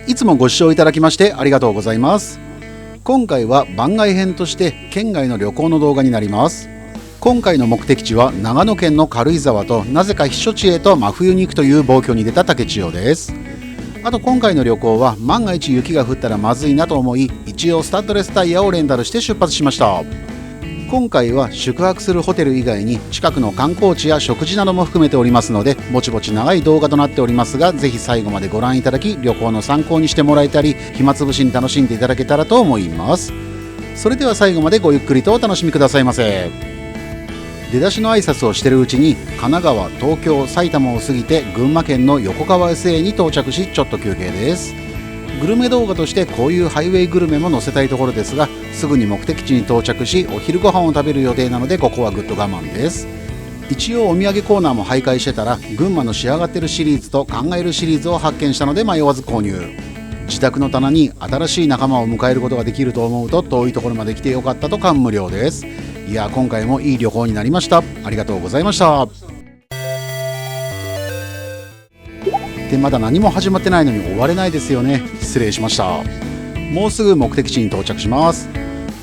いつもご視聴いただきましてありがとうございます。今回は番外編として県外の旅行の動画になります。今回の目的地は長野県の軽井沢と、なぜか避暑地へと真冬に行くという暴挙に出た竹千代です。あと今回の旅行は万が一雪が降ったらまずいなと思い、一応スタッドレスタイヤをレンタルして出発しました。今回は宿泊するホテル以外に近くの観光地や食事なども含めておりますので、ぼちぼち長い動画となっておりますが、ぜひ最後までご覧いただき、旅行の参考にしてもらえたり、暇つぶしに楽しんでいただけたらと思います。それでは最後までごゆっくりとお楽しみくださいませ。出だしの挨拶をしているうちに神奈川、東京、埼玉を過ぎて群馬県の横川 SA に到着し、ちょっと休憩です。グルメ動画としてこういうハイウェイグルメも載せたいところですが、すぐに目的地に到着しお昼ご飯を食べる予定なので、ここはぐっと我慢です。一応お土産コーナーも徘徊してたら、群馬の仕上がってるシリーズと考えるシリーズを発見したので迷わず購入。自宅の棚に新しい仲間を迎えることができると思うと、遠いところまで来てよかったと感無量です。いや、今回もいい旅行になりました。ありがとうございました。で、まだ何も始まってないのに終われないですよね。失礼しました。もうすぐ目的地に到着します。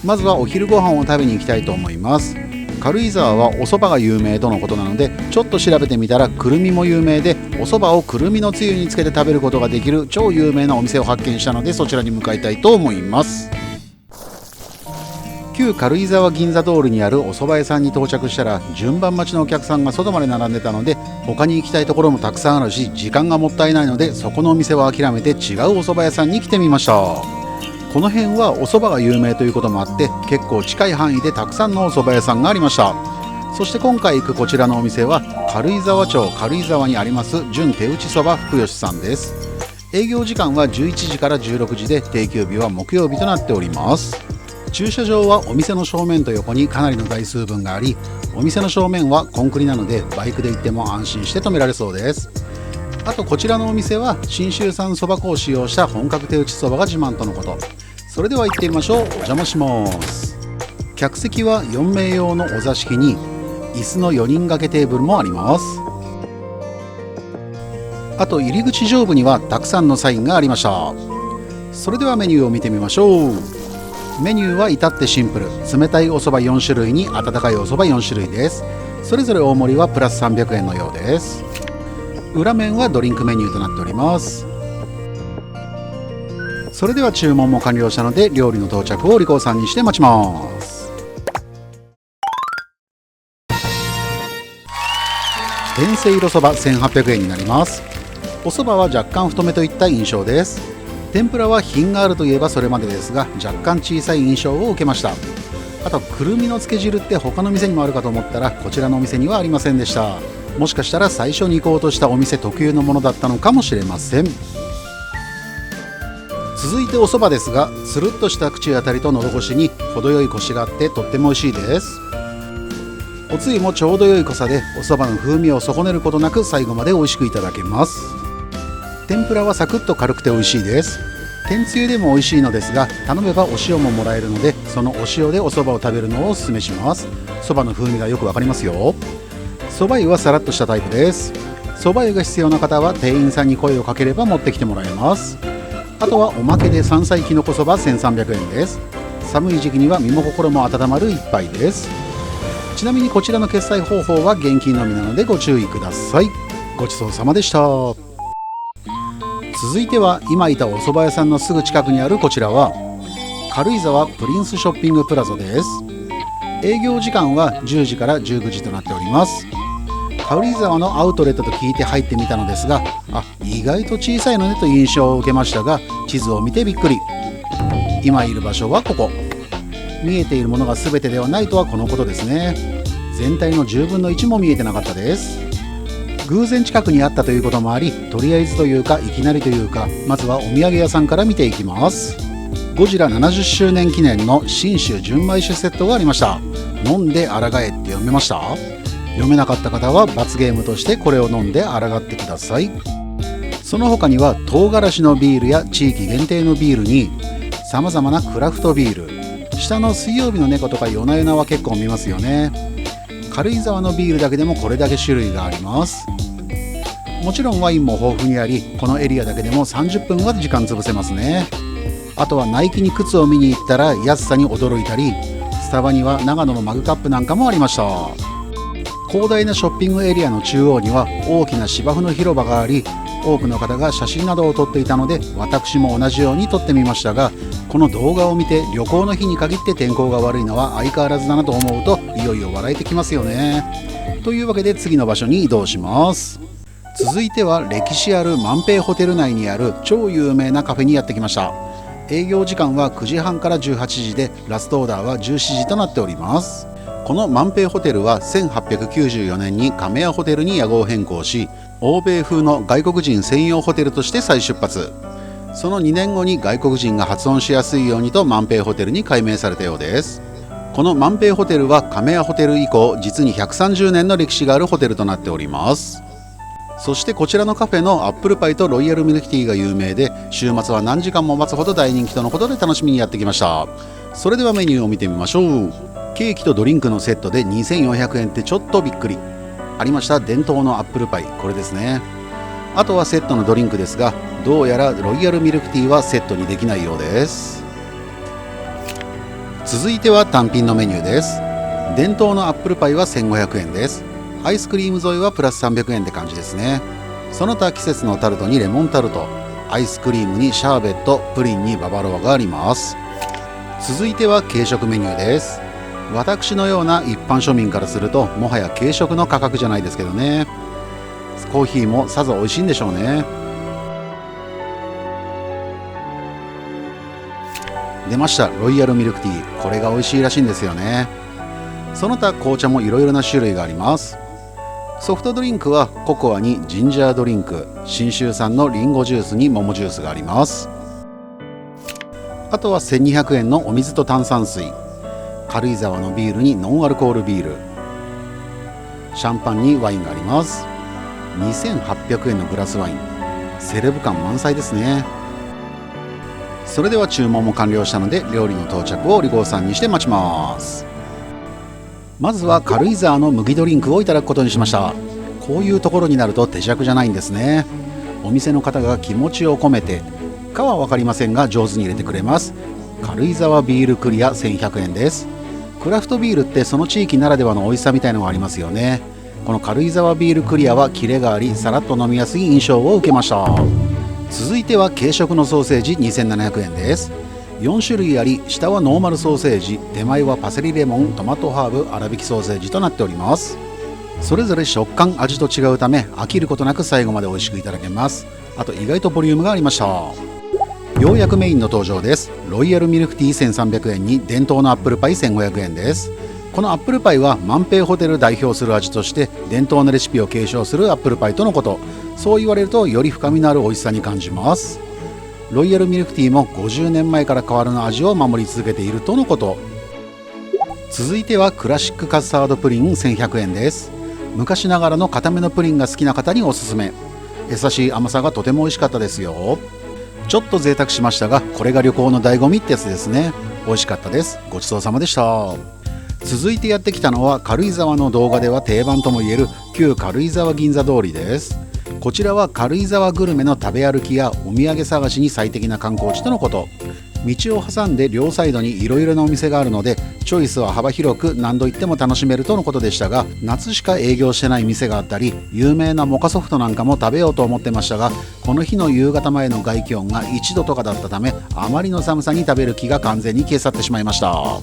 まずはお昼ご飯を食べに行きたいと思います。軽井沢はお蕎麦が有名とのことなので、ちょっと調べてみたらくるみも有名で、お蕎麦をくるみのつゆにつけて食べることができる超有名なお店を発見したので、そちらに向かいたいと思います。旧軽井沢銀座通りにあるお蕎麦屋さんに到着したら、順番待ちのお客さんが外まで並んでたので、他に行きたいところもたくさんあるし時間がもったいないので、そこのお店は諦めて違うお蕎麦屋さんに来てみました。この辺はお蕎麦が有名ということもあって、結構近い範囲でたくさんのお蕎麦屋さんがありました。そして今回行くこちらのお店は軽井沢町軽井沢にあります純手打ちそば福吉さんです。営業時間は11時から16時で、定休日は木曜日となっております。駐車場はお店の正面と横にかなりの台数分があり、お店の正面はコンクリなのでバイクで行っても安心して止められそうです。あとこちらのお店は信州産そば粉を使用した本格手打ちそばが自慢とのこと。それでは行ってみましょう。お邪魔します。客席は4名用のお座敷に椅子の4人掛けテーブルもあります。あと入り口上部にはたくさんのサインがありました。それではメニューを見てみましょう。メニューは至ってシンプル。冷たいお蕎麦4種類に温かいお蕎麦4種類です。それぞれ大盛りはプラス300円のようです。裏面はドリンクメニューとなっております。それでは注文も完了したので、料理の到着をお利口さんにして待ちます。天せいろそば1800円になります。お蕎麦は若干太めといった印象です。天ぷらは品があるといえばそれまでですが、若干小さい印象を受けました。あとくるみのつけ汁って他の店にもあるかと思ったら、こちらのお店にはありませんでした。もしかしたら最初に行こうとしたお店特有のものだったのかもしれません。続いてお蕎麦ですが、つるっとした口当たりと喉越しに程よいコシがあって、とっても美味しいです。おつゆもちょうど良い濃さで、お蕎麦の風味を損ねることなく最後まで美味しくいただけます。天ぷらはサクッと軽くて美味しいです。天つゆでも美味しいのですが、頼めばお塩ももらえるので、そのお塩でお蕎麦を食べるのをおすすめします。蕎麦の風味がよくわかりますよ。蕎麦湯はさらっとしたタイプです。蕎麦湯が必要な方は店員さんに声をかければ持ってきてもらえます。あとはおまけで山菜きのこそば1300円です。寒い時期には身も心も温まる一杯です。ちなみにこちらの決済方法は現金のみなのでご注意ください。ごちそうさまでした。続いては今いたお蕎麦屋さんのすぐ近くにあるこちらは軽井沢プリンスショッピングプラザです。営業時間は10時から19時となっております。軽井沢のアウトレットと聞いて入ってみたのですが、意外と小さいのねという印象を受けましたが、地図を見てびっくり。今いる場所はここ。見えているものが全てではないとはこのことですね。全体の10分の1も見えてなかったです。偶然近くにあったということもあり、とりあえずというかいきなりというか、まずはお土産屋さんから見ていきます。ゴジラ70周年記念の信州純米酒セットがありました。飲んで抗えって読めました？読めなかった方は罰ゲームとしてこれを飲んで抗ってください。その他には唐辛子のビールや地域限定のビールにさまざまなクラフトビール、下の水曜日の猫とか夜な夜なは結構見ますよね。軽井沢のビールだけでもこれだけ種類があります。もちろんワインも豊富にあり、このエリアだけでも30分は時間潰せますね。あとはナイキに靴を見に行ったら安さに驚いたり、スタバには長野のマグカップなんかもありました。広大なショッピングエリアの中央には大きな芝生の広場があり、多くの方が写真などを撮っていたので、私も同じように撮ってみましたが、この動画を見て旅行の日に限って天候が悪いのは相変わらずだなと思うと、いよいよ笑えてきますよね。というわけで次の場所に移動します。続いては歴史ある万平ホテル内にある超有名なカフェにやってきました。営業時間は9時半から18時で、ラストオーダーは17時となっております。この万平ホテルは1894年に亀屋ホテルに屋号変更し、欧米風の外国人専用ホテルとして再出発。その2年後に外国人が発音しやすいようにと万平ホテルに改名されたようです。この万平ホテルは亀屋ホテル以降実に130年の歴史があるホテルとなっております。そしてこちらのカフェのアップルパイとロイヤルミルクティーが有名で、週末は何時間も待つほど大人気とのことで楽しみにやってきました。それではメニューを見てみましょう。ケーキとドリンクのセットで2400円ってちょっとびっくり。ありました伝統のアップルパイ、これですね。あとはセットのドリンクですが、どうやらロイヤルミルクティーはセットにできないようです。続いては単品のメニューです。伝統のアップルパイは1500円です。アイスクリーム沿いはプラス300円って感じですね。その他季節のタルトにレモンタルト、アイスクリームにシャーベット、プリンにババロアがあります。続いては軽食メニューです。私のような一般庶民からすると、もはや軽食の価格じゃないですけどね。コーヒーもさぞ美味しいんでしょうね。出ました、ロイヤルミルクティー。これが美味しいらしいんですよね。その他紅茶もいろいろな種類があります。ソフトドリンクはココアにジンジャードリンク、信州産のリンゴジュースに桃ジュースがあります。あとは1200円のお水と炭酸水、軽井沢のビールにノンアルコールビール、シャンパンにワインがあります。2800円のグラスワイン、セレブ感満載ですね。それでは注文も完了したので、料理の到着をお利口さんにして待ちます。まずは軽井沢の麦ドリンクをいただくことにしました。こういうところになると手酌じゃないんですね。お店の方が気持ちを込めてかは分かりませんが上手に入れてくれます。軽井沢ビールクリア1100円です。クラフトビールってその地域ならではの美味しさみたいのがありますよね。この軽井沢ビールクリアはキレがあり、さらっと飲みやすい印象を受けました。続いては軽食のソーセージ2700円です。4種類あり、下はノーマルソーセージ、手前はパセリレモン、トマトハーブ、粗挽きソーセージとなっております。それぞれ食感味と違うため、飽きることなく最後まで美味しくいただけます。あと意外とボリュームがありました。ようやくメインの登場です。ロイヤルミルクティー1300円に伝統のアップルパイ1500円です。このアップルパイは万平ホテル代表する味として伝統のレシピを継承するアップルパイとのこと。そう言われるとより深みのある美味しさに感じます。ロイヤルミルクティーも50年前から変わらぬ味を守り続けているとのこと。続いてはクラシックカスタードプリン1100円です。昔ながらの固めのプリンが好きな方におすすめ。優しい甘さがとても美味しかったですよ。ちょっと贅沢しましたが、これが旅行の醍醐味ってやつですね。美味しかったです。ごちそうさまでした。続いてやってきたのは軽井沢の動画では定番ともいえる旧軽井沢銀座通りです。こちらは軽井沢グルメの食べ歩きやお土産探しに最適な観光地とのこと。道を挟んで両サイドにいろいろなお店があるので、チョイスは幅広く何度行っても楽しめるとのことでしたが、夏しか営業してない店があったり、有名なモカソフトなんかも食べようと思ってましたが、この日の夕方前の外気温が1度とかだったため、あまりの寒さに食べる気が完全に消え去ってしまいました。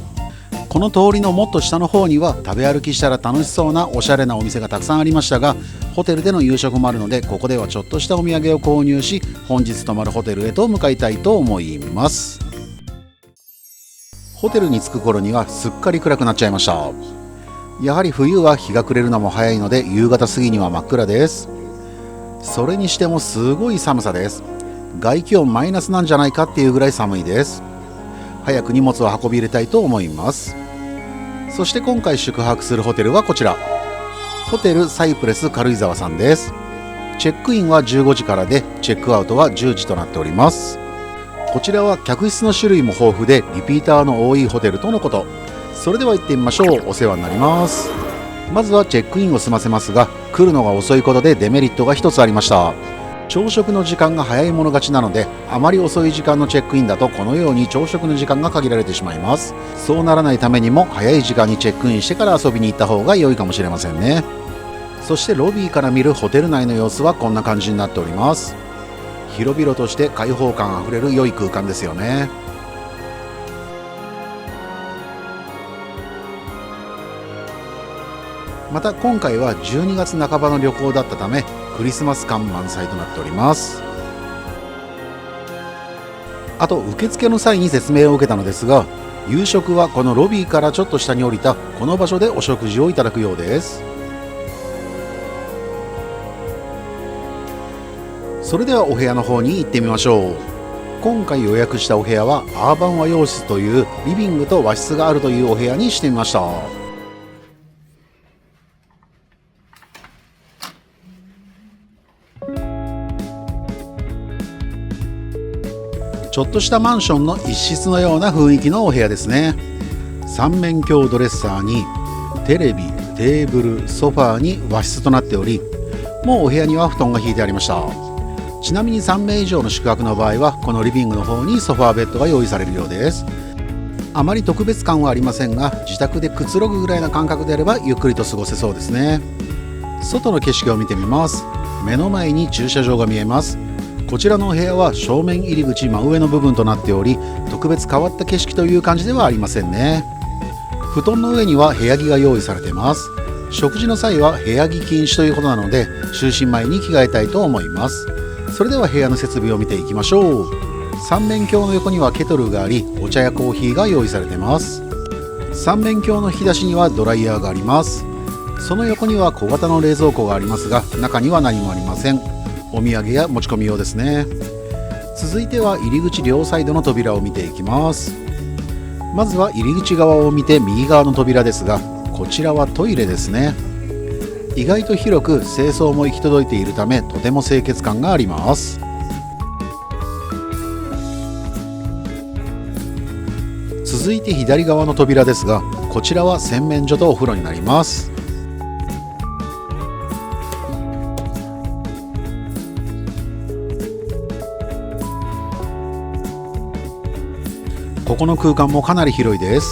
この通りのもっと下の方には食べ歩きしたら楽しそうなおしゃれなお店がたくさんありましたが、ホテルでの夕食もあるので、ここではちょっとしたお土産を購入し、本日泊まるホテルへと向かいたいと思います。ホテルに着く頃にはすっかり暗くなっちゃいました。やはり冬は日が暮れるのも早いので、夕方過ぎには真っ暗です。それにしてもすごい寒さです。外気温マイナスなんじゃないかっていうぐらい寒いです。早く荷物を運び入れたいと思います。そして今回宿泊するホテルはこちら、ホテルサイプレス軽井沢さんです。チェックインは15時からで、チェックアウトは10時となっております。こちらは客室の種類も豊富でリピーターの多いホテルとのこと。それでは行ってみましょう。お世話になります。まずはチェックインを済ませますが、来るのが遅いことでデメリットが一つありました。朝食の時間が早い者勝ちなので、あまり遅い時間のチェックインだとこのように朝食の時間が限られてしまいます。そうならないためにも早い時間にチェックインしてから遊びに行った方が良いかもしれませんね。そしてロビーから見るホテル内の様子はこんな感じになっております。広々として開放感あふれる良い空間ですよね。また今回は12月半ばの旅行だったためクリスマス感満載となっております。あと受付の際に説明を受けたのですが、夕食はこのロビーからちょっと下に降りたこの場所でお食事をいただくようです。それではお部屋の方に行ってみましょう。今回予約したお部屋はアーバン和洋室というリビングと和室があるというお部屋にしてみました。ちょっとしたマンションの一室のような雰囲気のお部屋ですね。三面鏡ドレッサーにテレビ、テーブル、ソファーに和室となっており、もうお部屋には布団が引いてありました。ちなみに3名以上の宿泊の場合はこのリビングの方にソファーベッドが用意されるようです。あまり特別感はありませんが、自宅でくつろぐぐらいな感覚であればゆっくりと過ごせそうですね。外の景色を見てみます。目の前に駐車場が見えます。こちらのお部屋は正面入り口真上の部分となっており、特別変わった景色という感じではありませんね。布団の上には部屋着が用意されています。食事の際は部屋着禁止ということなので、就寝前に着替えたいと思います。それでは部屋の設備を見ていきましょう。三面鏡の横にはケトルがあり、お茶やコーヒーが用意されています。三面鏡の引き出しにはドライヤーがあります。その横には小型の冷蔵庫がありますが、中には何もありません。お土産や持ち込み用ですね。続いては入り口両サイドの扉を見ていきます。まずは入り口側を見て右側の扉ですが、こちらはトイレですね。意外と広く清掃も行き届いているため、とても清潔感があります。続いて左側の扉ですが、こちらは洗面所とお風呂になります。ここの空間もかなり広いです。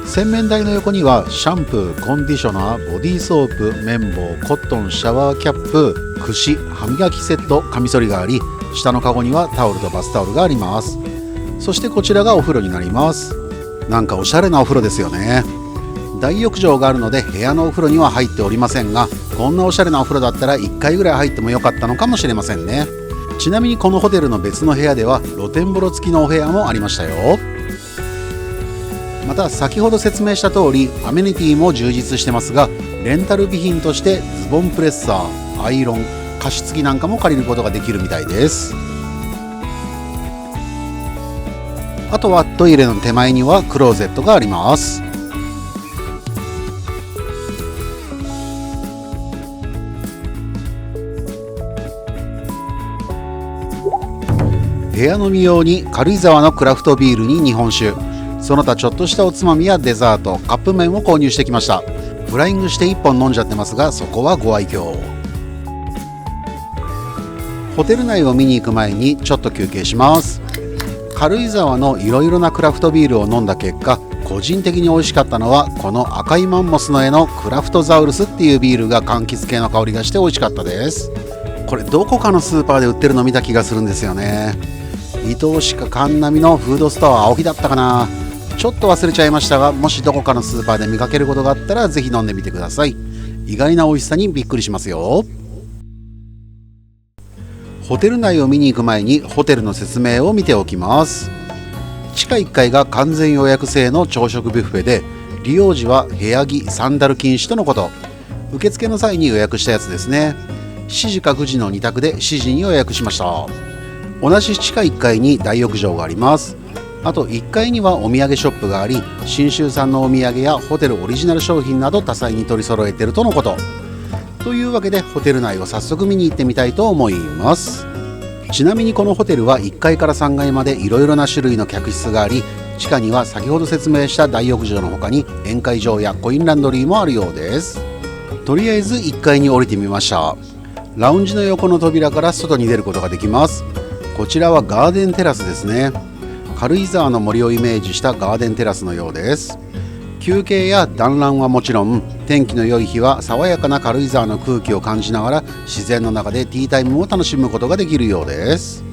洗面台の横にはシャンプー、コンディショナー、ボディーソープ、綿棒、コットン、シャワーキャップ、櫛、歯磨きセット、カミソリがあり、下のカゴにはタオルとバスタオルがあります。そしてこちらがお風呂になります。なんかおしゃれなお風呂ですよね。大浴場があるので部屋のお風呂には入っておりませんが、こんなおしゃれなお風呂だったら1回ぐらい入ってもよかったのかもしれませんね。ちなみにこのホテルの別の部屋では露天風呂付きのお部屋もありましたよ。また先ほど説明した通りアメニティも充実してますが、レンタル備品としてズボンプレッサー、アイロン、加湿器なんかも借りることができるみたいです。あとはトイレの手前にはクローゼットがあります。部屋飲み用に軽井沢のクラフトビールに日本酒、その他ちょっとしたおつまみやデザート、カップ麺を購入してきました。フライングして1本飲んじゃってますが、そこはご愛嬌。ホテル内を見に行く前にちょっと休憩します。軽井沢のいろいろなクラフトビールを飲んだ結果、個人的に美味しかったのはこの赤いマンモスの絵のクラフトザウルスっていうビールが柑橘系の香りがして美味しかったです。これどこかのスーパーで売ってるの見た気がするんですよね。伊東市か神南のフードストア青木だったかな、ちょっと忘れちゃいましたが、もしどこかのスーパーで見かけることがあったらぜひ飲んでみてください。意外な美味しさにびっくりしますよ。ホテル内を見に行く前にホテルの説明を見ておきます。地下1階が完全予約制の朝食ビュッフェで、利用時は部屋着、サンダル禁止とのこと。受付の際に予約したやつですね。7時か9時の2択で7時に予約しました。同じ地下1階に大浴場があります。あと1階にはお土産ショップがあり、信州産のお土産やホテルオリジナル商品など多彩に取り揃えているとのこと。というわけでホテル内を早速見に行ってみたいと思います。ちなみにこのホテルは1階から3階までいろいろな種類の客室があり、地下には先ほど説明した大浴場の他に宴会場やコインランドリーもあるようです。とりあえず1階に降りてみました。ラウンジの横の扉から外に出ることができます。こちらはガーデンテラスですね。軽井沢の森をイメージしたガーデンテラスのようです。休憩や団らんはもちろん、天気の良い日は爽やかな軽井沢の空気を感じながら自然の中でティータイムを楽しむことができるようです。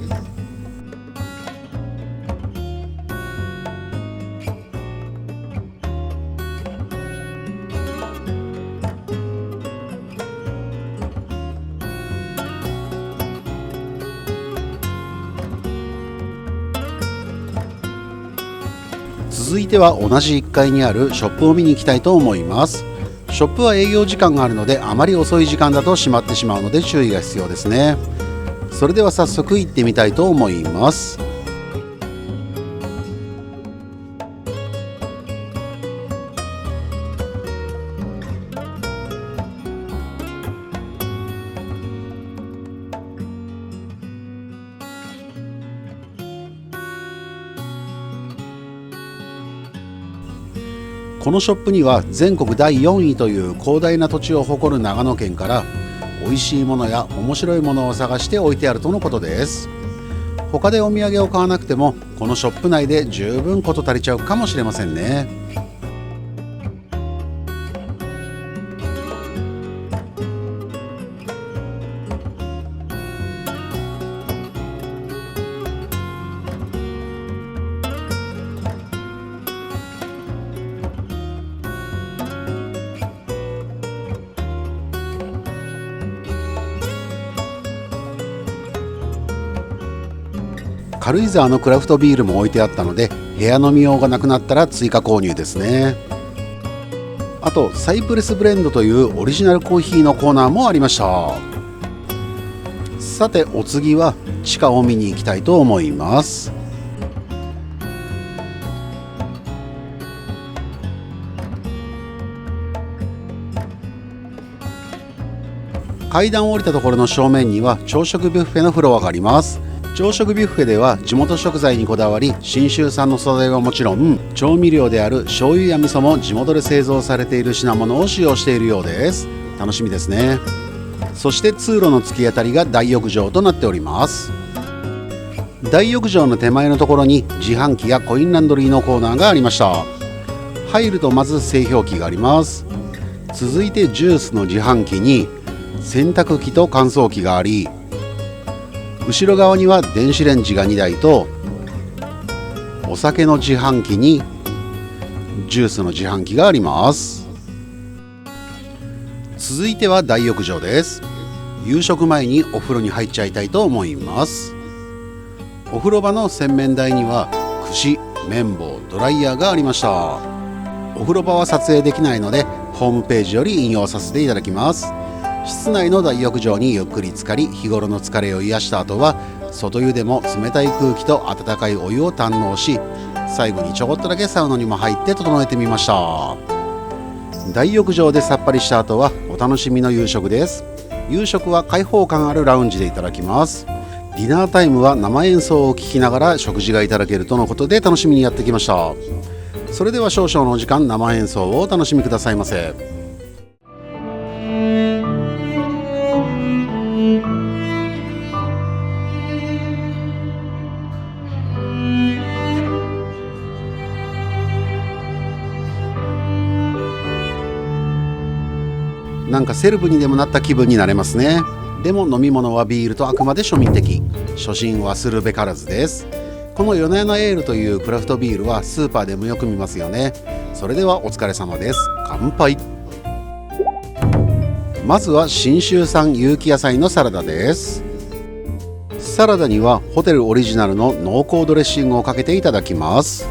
続いては同じ1階にあるショップを見に行きたいと思います。ショップは営業時間があるので、あまり遅い時間だと閉まってしまうので注意が必要ですね。それでは早速行ってみたいと思います。このショップには全国第4位という広大な土地を誇る長野県から美味しいものや面白いものを探して置いてあるとのことです。他でお土産を買わなくてもこのショップ内で十分事足りちゃうかもしれませんね。軽井沢のクラフトビールも置いてあったので、部屋飲み用がなくなったら追加購入ですね。あとサイプレスブレンドというオリジナルコーヒーのコーナーもありました。さてお次は地下を見に行きたいと思います。階段を降りたところの正面には朝食ビュッフェのフロアがあります。朝食ビュッフェでは地元食材にこだわり、信州産の素材はもちろん調味料である醤油や味噌も地元で製造されている品物を使用しているようです。楽しみですね。そして通路の突き当たりが大浴場となっております。大浴場の手前のところに自販機やコインランドリーのコーナーがありました。入るとまず製氷機があります。続いてジュースの自販機に洗濯機と乾燥機があり、後ろ側には電子レンジが2台とお酒の自販機にジュースの自販機があります。続いては大浴場です。夕食前にお風呂に入っちゃいたいと思います。お風呂場の洗面台には櫛、綿棒、ドライヤーがありました。お風呂場は撮影できないのでホームページより引用させていただきます。室内の大浴場にゆっくり浸かり、日頃の疲れを癒した後は外湯でも冷たい空気と温かいお湯を堪能し、最後にちょこっとだけサウナにも入って整えてみました。大浴場でさっぱりした後はお楽しみの夕食です。夕食は開放感あるラウンジでいただきます。ディナータイムは生演奏を聴きながら食事がいただけるとのことで楽しみにやってきました。それでは少々のお時間、生演奏をお楽しみくださいませ。なんかセレブにでもなった気分になれますね。でも飲み物はビールとあくまで庶民的、初心はするべからずです。この夜な夜なエールというクラフトビールはスーパーでもよく見ますよね。それではお疲れ様です。乾杯。まずは信州産有機野菜のサラダです。サラダにはホテルオリジナルの濃厚ドレッシングをかけていただきます。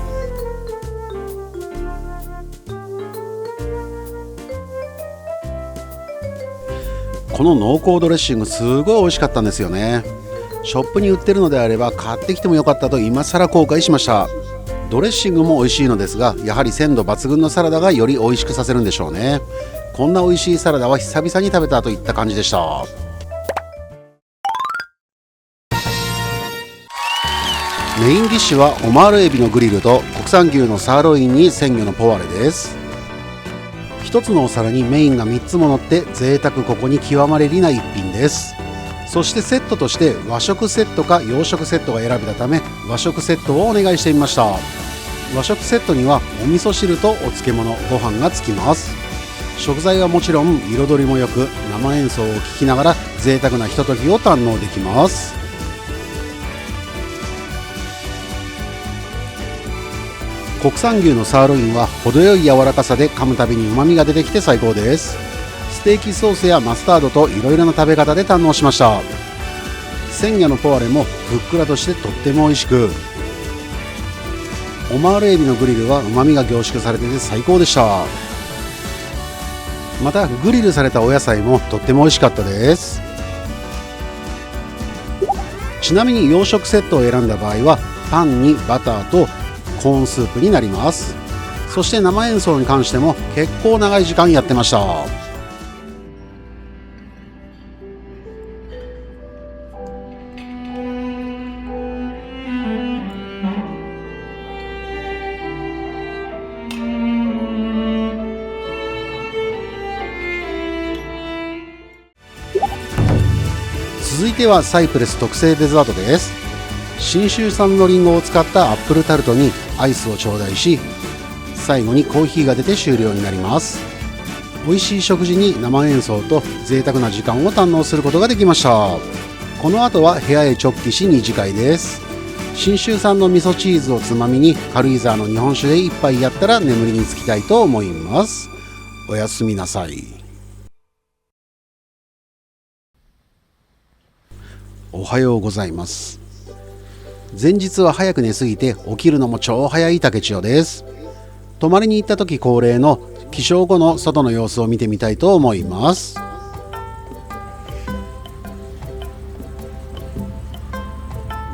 この濃厚ドレッシングすごい美味しかったんですよね。ショップに売ってるのであれば買ってきてもよかったと今更後悔しました。ドレッシングも美味しいのですが、やはり鮮度抜群のサラダがより美味しくさせるんでしょうね。こんな美味しいサラダは久々に食べたといった感じでした。メインディッシュはオマールエビのグリルと国産牛のサーロインに鮮魚のポワレです。一つのお皿にメインが3つも乗って贅沢ここに極まれりな一品です。そしてセットとして和食セットか洋食セットが選べたため和食セットをお願いしてみました。和食セットにはお味噌汁とお漬物、ご飯がつきます。食材はもちろん彩りも良く生演奏を聴きながら贅沢なひとときを堪能できます。国産牛のサーロインは程よい柔らかさで噛むたびに旨味が出てきて最高です。ステーキソースやマスタードといろいろな食べ方で堪能しました。鮮魚のポワレもふっくらとしてとっても美味しく、オマールエビのグリルは旨味が凝縮されてて最高でした。またグリルされたお野菜もとっても美味しかったです。ちなみに洋食セットを選んだ場合はパンにバターとコーンスープになります。そして生演奏に関しても結構長い時間やってました。続いてはサイプレス特製デザートです。信州産のリンゴを使ったアップルタルトにアイスを頂戴し、最後にコーヒーが出て終了になります。美味しい食事に生演奏と贅沢な時間を堪能することができました。この後は部屋へ直帰し2次会です。信州産の味噌チーズをつまみに軽井沢の日本酒で一杯やったら眠りにつきたいと思います。おやすみなさい。おはようございます。前日は早く寝すぎて起きるのも超早い竹千代です。泊まりに行った時恒例の起床後の外の様子を見てみたいと思います。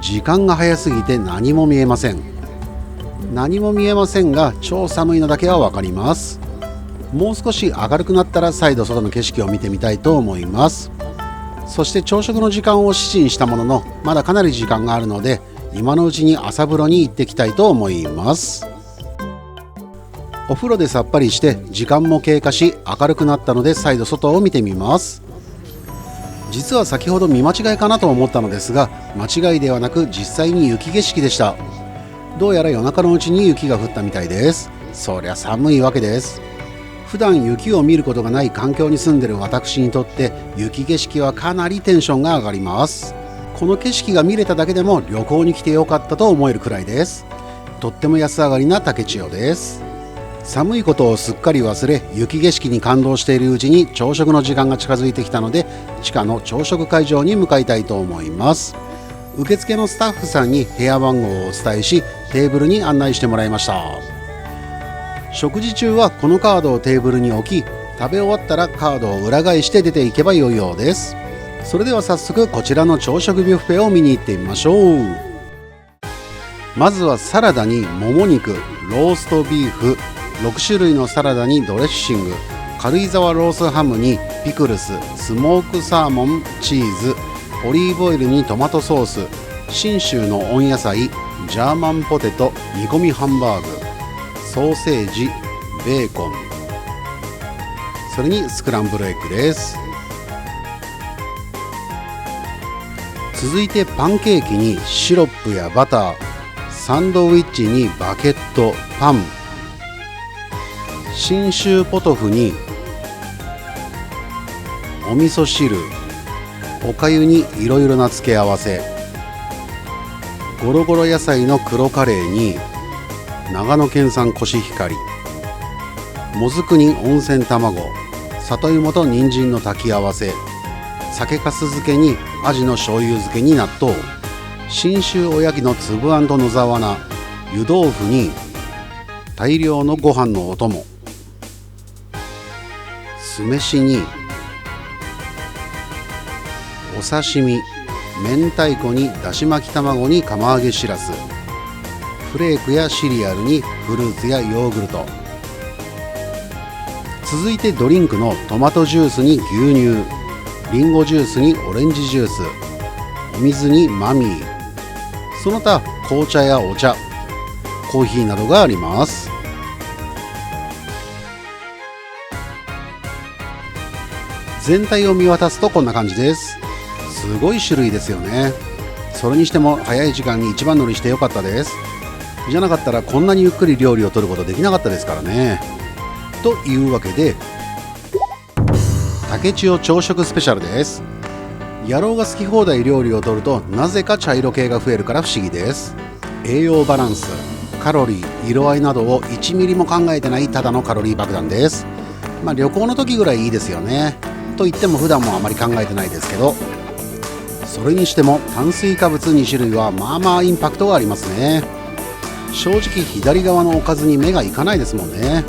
時間が早すぎて何も見えません。何も見えませんが超寒いのだけはわかります。もう少し明るくなったら再度外の景色を見てみたいと思います。そして朝食の時間を7時にしたもののまだかなり時間があるので今のうちに朝風呂に行ってきたいと思います。お風呂でさっぱりして時間も経過し明るくなったので再度外を見てみます。実は先ほど見間違いかなと思ったのですが間違いではなく実際に雪景色でした。どうやら夜中のうちに雪が降ったみたいです。そりゃ寒いわけです。普段雪を見ることがない環境に住んでいる私にとって雪景色はかなりテンションが上がります。この景色が見れただけでも旅行に来てよかったと思えるくらいです。とっても安上がりな竹千代です。寒いことをすっかり忘れ雪景色に感動しているうちに朝食の時間が近づいてきたので地下の朝食会場に向かいたいと思います。受付のスタッフさんに部屋番号をお伝えしテーブルに案内してもらいました。食事中はこのカードをテーブルに置き食べ終わったらカードを裏返して出ていけばよいようです。それでは早速こちらの朝食ビュッフェを見に行ってみましょう。まずはサラダにもも肉、ローストビーフ、6種類のサラダにドレッシング、軽井沢ロースハムにピクルス、スモークサーモン、チーズ、オリーブオイルにトマトソース、信州の温野菜、ジャーマンポテト、煮込みハンバーグ、ソーセージ、ベーコン、それにスクランブルエッグです。続いてパンケーキにシロップやバター、サンドウィッチにバケット、パン、信州ポトフにお味噌汁、おかゆにいろいろな付け合わせ、ゴロゴロ野菜の黒カレーに長野県産コシヒカリ、もずくに温泉卵、里芋と人参の炊き合わせ、酒粕漬けにアジの醤油漬けに納豆、信州おやきの粒あんと野沢菜、湯豆腐に大量のご飯のお供、酢飯にお刺身、明太子にだし巻き卵に釜揚げしらす、フレークやシリアルにフルーツやヨーグルト。続いてドリンクのトマトジュースに牛乳、リンゴジュースにオレンジジュース、お水にマミー、その他紅茶やお茶、コーヒーなどがあります。全体を見渡すとこんな感じです。すごい種類ですよね。それにしても早い時間に一番乗りしてよかったです。じゃなかったらこんなにゆっくり料理を取ることできなかったですからね。というわけで竹千代朝食スペシャルです。野郎が好き放題料理を取るとなぜか茶色系が増えるから不思議です。栄養バランス、カロリー、色合いなどを1ミリも考えてないただのカロリー爆弾です。旅行の時ぐらいいいですよね。と言っても普段もあまり考えてないですけど、それにしても炭水化物2種類はまあまあインパクトがありますね。正直左側のおかずに目がいかないですもんね。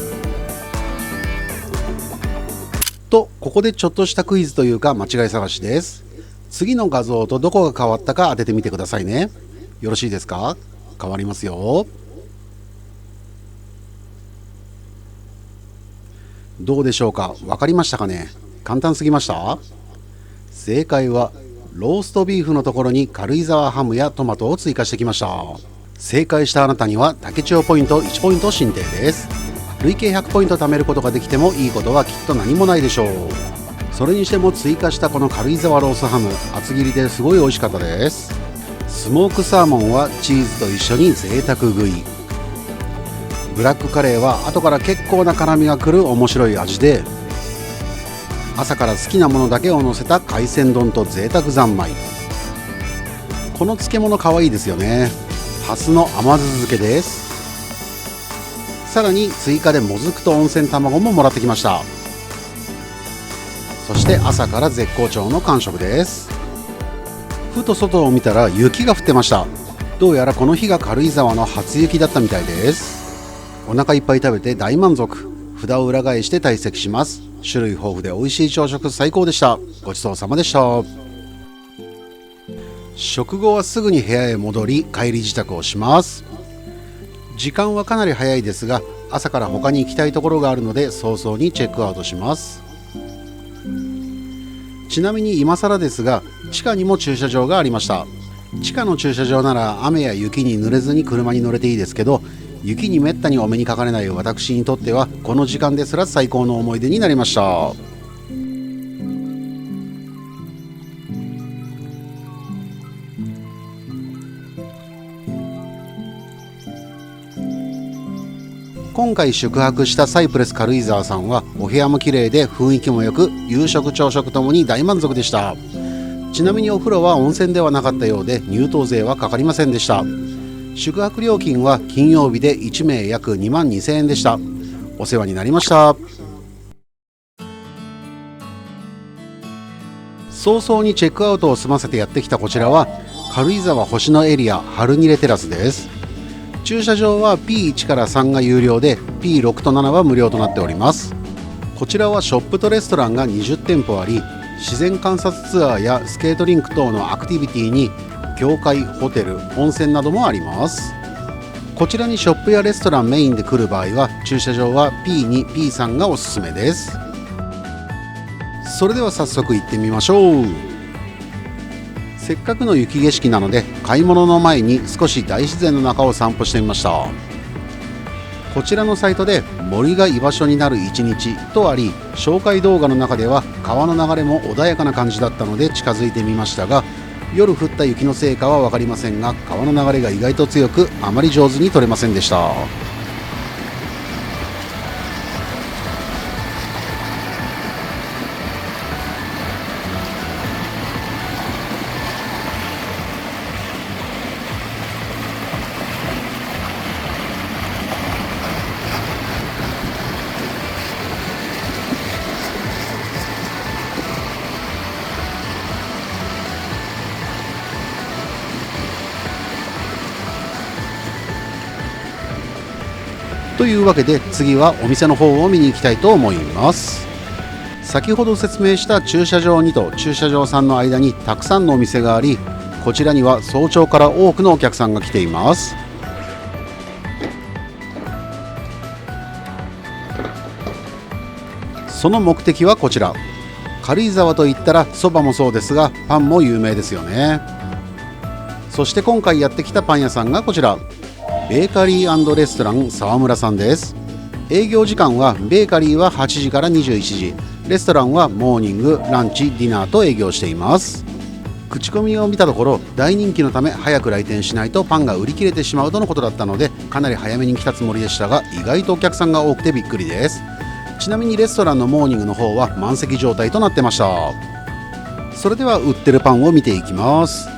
とここでちょっとしたクイズというか間違い探しです。次の画像とどこが変わったか当ててみてくださいね。よろしいですか？変わりますよ。どうでしょうか？わかりましたかね？簡単すぎました？正解はローストビーフのところに軽井沢ハムやトマトを追加してきました。正解したあなたには竹千代ポイント1ポイント進呈です。累計100ポイント貯めることができてもいいことはきっと何もないでしょう。それにしても追加したこの軽井沢ロースハム、厚切りですごい美味しかったです。スモークサーモンはチーズと一緒に贅沢食い。ブラックカレーは後から結構な辛みがくる面白い味で、朝から好きなものだけを乗せた海鮮丼と贅沢三昧。この漬物かわいいですよね。ハスの甘酢漬けです。さらに追加でもずくと温泉卵ももらってきました。そして朝から絶好調の完食です。ふと外を見たら雪が降ってました。どうやらこの日が軽井沢の初雪だったみたいです。お腹いっぱい食べて大満足。札を裏返して退席します。種類豊富で美味しい朝食最高でした。ごちそうさまでした。食後はすぐに部屋へ戻り帰り支度をします。時間はかなり早いですが、朝から他に行きたいところがあるので早々にチェックアウトします。ちなみに今更ですが、地下にも駐車場がありました。地下の駐車場なら雨や雪に濡れずに車に乗れていいですけど、雪にめったにお目にかかれない私にとってはこの時間ですら最高の思い出になりました。今回宿泊したサイプレス軽井沢さんはお部屋も綺麗で雰囲気も良く、夕食朝食ともに大満足でした。ちなみにお風呂は温泉ではなかったようで入湯税はかかりませんでした。宿泊料金は金曜日で1名約2万2000円でした。お世話になりました。早々にチェックアウトを済ませてやってきたこちらは軽井沢星野エリアハルニレテラスです。駐車場は P1 から3が有料で P6 と7は無料となっております。こちらはショップとレストランが20店舗あり、自然観察ツアーやスケートリンク等のアクティビティに教会、ホテル、温泉などもあります。こちらにショップやレストランメインで来る場合は駐車場は P2、P3 がおすすめです。それでは早速行ってみましょう。せっかくの雪景色なので買い物の前に少し大自然の中を散歩してみました。こちらのサイトで森が居場所になる一日とあり、紹介動画の中では川の流れも穏やかな感じだったので近づいてみましたが、夜降った雪のせいかは分かりませんが川の流れが意外と強くあまり上手に撮れませんでした。というわけで次はお店の方を見に行きたいと思います。先ほど説明した駐車場2と駐車場3の間にたくさんのお店があり、こちらには早朝から多くのお客さんが来ています。その目的はこちら。軽井沢といったらそばもそうですがパンも有名ですよね。そして今回やってきたパン屋さんがこちら、ベーカリー&レストラン沢村さんです。営業時間はベーカリーは8時から21時、レストランはモーニング、ランチ、ディナーと営業しています。口コミを見たところ、大人気のため早く来店しないとパンが売り切れてしまうとのことだったので、かなり早めに来たつもりでしたが、意外とお客さんが多くてびっくりです。ちなみにレストランのモーニングの方は満席状態となってました。それでは売ってるパンを見ていきます。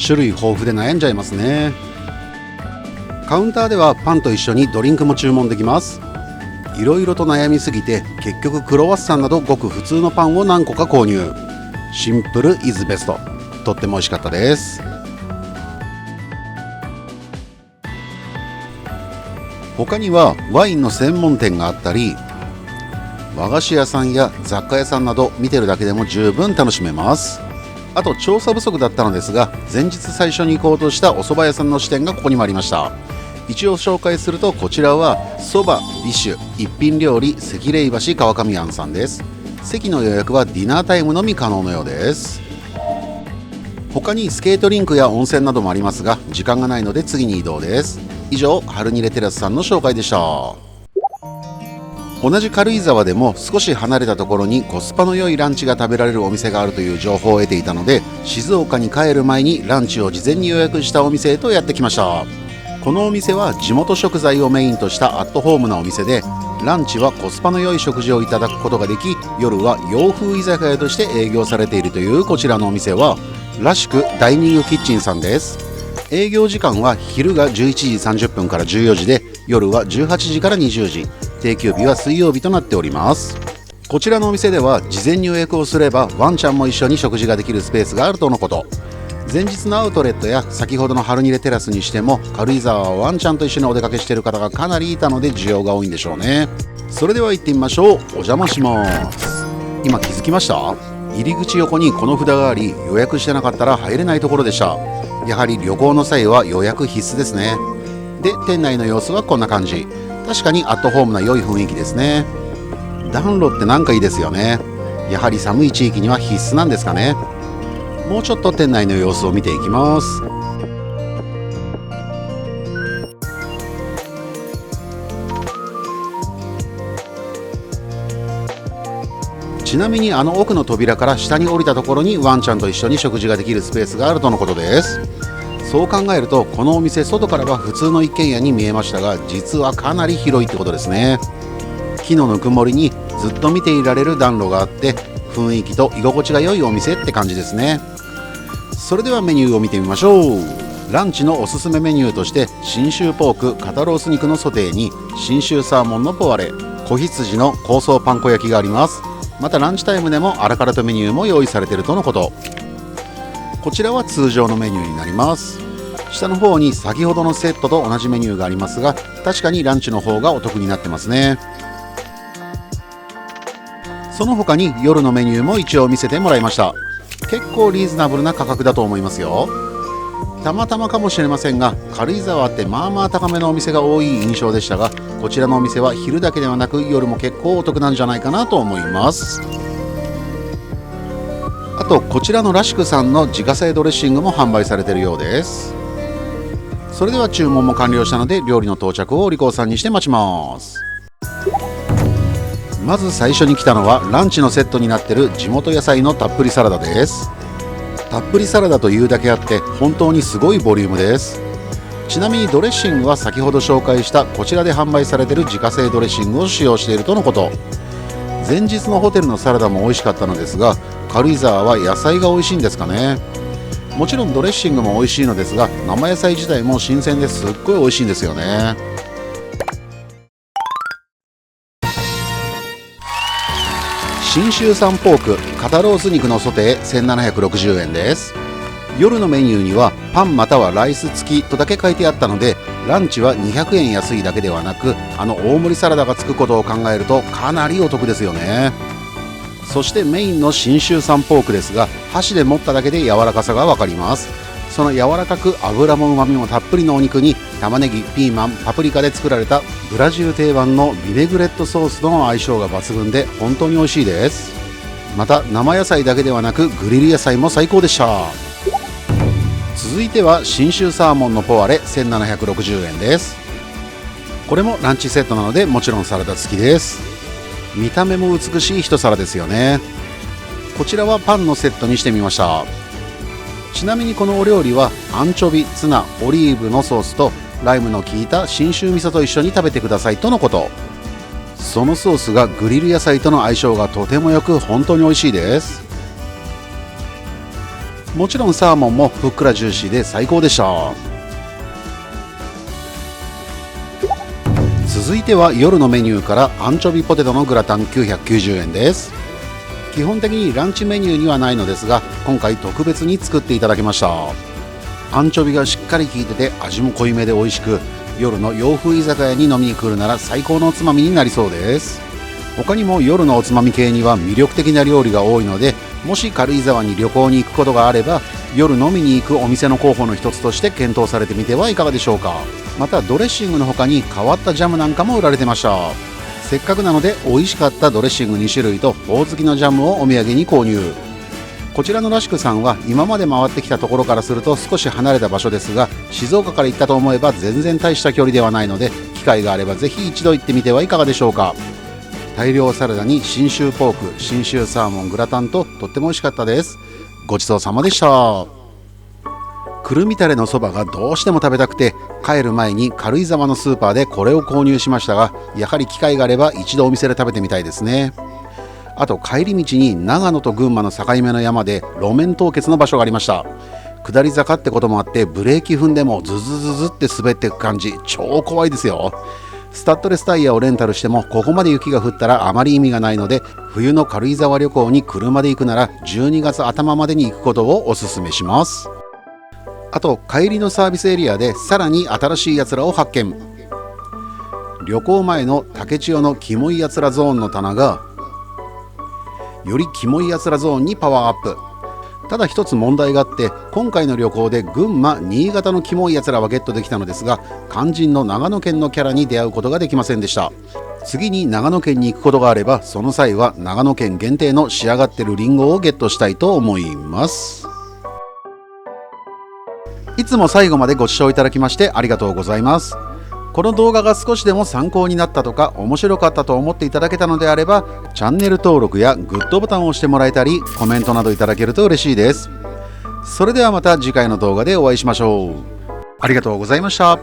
種類豊富で悩んじゃいますね。カウンターではパンと一緒にドリンクも注文できます。いろいろと悩みすぎて結局クロワッサンなどごく普通のパンを何個か購入。シンプルイズベスト。とっても美味しかったです。他にはワインの専門店があったり、和菓子屋さんや雑貨屋さんなど見てるだけでも十分楽しめます。あと調査不足だったのですが、前日最初に行こうとしたお蕎麦屋さんの支店がここにもありました。一応紹介すると、こちらは蕎麦ビシュ一品料理関霊橋川上庵さんです。席の予約はディナータイムのみ可能のようです。他にスケートリンクや温泉などもありますが、時間がないので次に移動です。以上、ハルニレテラスさんの紹介でした。同じ軽井沢でも少し離れたところにコスパの良いランチが食べられるお店があるという情報を得ていたので、静岡に帰る前にランチを事前に予約したお店へとやってきました。このお店は地元食材をメインとしたアットホームなお店で、ランチはコスパの良い食事をいただくことができ、夜は洋風居酒屋として営業されているというこちらのお店はらしくダイニングキッチンさんです。営業時間は昼が11時30分から14時で、夜は18時から20時、定休日は水曜日となっております。こちらのお店では事前に予約をすればワンちゃんも一緒に食事ができるスペースがあるとのこと。前日のアウトレットや先ほどのハルニレテラスにしても、軽井沢はワンちゃんと一緒にお出かけしている方がかなりいたので需要が多いんでしょうね。それでは行ってみましょう。お邪魔します。今気づきました？入り口横にこの札があり、予約してなかったら入れないところでした。やはり旅行の際は予約必須ですね。で、店内の様子はこんな感じ。確かにアットホームな良い雰囲気ですね。暖炉ってなんかいいですよね。やはり寒い地域には必須なんですかね。もうちょっと店内の様子を見ていきます。ちなみにあの奥の扉から下に降りたところにワンちゃんと一緒に食事ができるスペースがあるとのことです。そう考えるとこのお店、外からは普通の一軒家に見えましたが、実はかなり広いってことですね。木のぬくもりにずっと見ていられる暖炉があって、雰囲気と居心地が良いお店って感じですね。それではメニューを見てみましょう。ランチのおすすめメニューとして、信州ポーク肩ロース肉のソテーに信州サーモンのポワレ、子羊の香草パン粉焼きがあります。またランチタイムでもアラカルトメニューも用意されているとのこと。こちらは通常のメニューになります。下の方に先ほどのセットと同じメニューがありますが、確かにランチの方がお得になってますね。その他に夜のメニューも一応見せてもらいました。結構リーズナブルな価格だと思いますよ。たまたまかもしれませんが、軽井沢ってまあまあ高めのお店が多い印象でしたが、こちらのお店は昼だけではなく夜も結構お得なんじゃないかなと思います。あとこちらのらしくさんの自家製ドレッシングも販売されているようです。それでは注文も完了したので、料理の到着をお利口さんにして待ちます。まず最初に来たのはランチのセットになっている地元野菜のたっぷりサラダです。たっぷりサラダというだけあって本当にすごいボリュームです。ちなみにドレッシングは先ほど紹介したこちらで販売されている自家製ドレッシングを使用しているとのこと。前日のホテルのサラダも美味しかったのですが、軽井沢は野菜が美味しいんですかね。もちろんドレッシングも美味しいのですが、生野菜自体も新鮮ですっごい美味しいんですよね。信州産ポーク肩ロース肉のソテー1760円です。夜のメニューにはパンまたはライス付きとだけ書いてあったので、ランチは200円安いだけではなく、あの大盛りサラダがつくことを考えるとかなりお得ですよね。そしてメインの信州産ポークですが、箸で持っただけで柔らかさが分かります。その柔らかく脂も旨味もたっぷりのお肉に玉ねぎ、ピーマン、パプリカで作られたブラジル定番のビネグレットソースとの相性が抜群で本当に美味しいです。また生野菜だけではなくグリル野菜も最高でした。続いては信州サーモンのポワレ1760円です。これもランチセットなのでもちろんサラダ付きです。見た目も美しい一皿ですよね。こちらはパンのセットにしてみました。ちなみにこのお料理はアンチョビ、ツナ、オリーブのソースとライムの効いた信州味噌と一緒に食べてくださいとのこと。そのソースがグリル野菜との相性がとてもよく本当に美味しいです。もちろんサーモンもふっくらジューシーで最高でした。続いては夜のメニューからアンチョビポテトのグラタン990円です。基本的にランチメニューにはないのですが、今回特別に作っていただきました。アンチョビがしっかり効いてて味も濃いめで美味しく、夜の洋風居酒屋に飲みに来るなら最高のおつまみになりそうです。他にも夜のおつまみ系には魅力的な料理が多いので、もし軽井沢に旅行に行くことがあれば夜飲みに行くお店の候補の一つとして検討されてみてはいかがでしょうか。またドレッシングの他に変わったジャムなんかも売られてました。せっかくなので美味しかったドレッシング2種類とほおずきのジャムをお土産に購入。こちらのらしくさんは今まで回ってきたところからすると少し離れた場所ですが、静岡から行ったと思えば全然大した距離ではないので、機会があればぜひ一度行ってみてはいかがでしょうか。大量サラダに信州ポーク、信州サーモン、グラタンととっても美味しかったです。ごちそうさまでした。くるみたれのそばがどうしても食べたくて、帰る前に軽井沢のスーパーでこれを購入しましたが、やはり機会があれば一度お店で食べてみたいですね。あと帰り道に長野と群馬の境目の山で路面凍結の場所がありました。下り坂ってこともあってブレーキ踏んでもズズズズって滑っていく感じ、超怖いですよ。スタッドレスタイヤをレンタルしてもここまで雪が降ったらあまり意味がないので、冬の軽井沢旅行に車で行くなら12月頭までに行くことをおすすめします。あと帰りのサービスエリアでさらに新しいやつらを発見。旅行前の竹千代のキモいやつらゾーンの棚がよりキモいやつらゾーンにパワーアップ。ただ一つ問題があって、今回の旅行で群馬、新潟のキモいやつらはゲットできたのですが、肝心の長野県のキャラに出会うことができませんでした。次に長野県に行くことがあれば、その際は長野県限定の仕上がってるリンゴをゲットしたいと思います。いつも最後までご視聴いただきましてありがとうございます。この動画が少しでも参考になったとか面白かったと思っていただけたのであれば、チャンネル登録やグッドボタンを押してもらえたりコメントなどいただけると嬉しいです。それではまた次回の動画でお会いしましょう。ありがとうございました。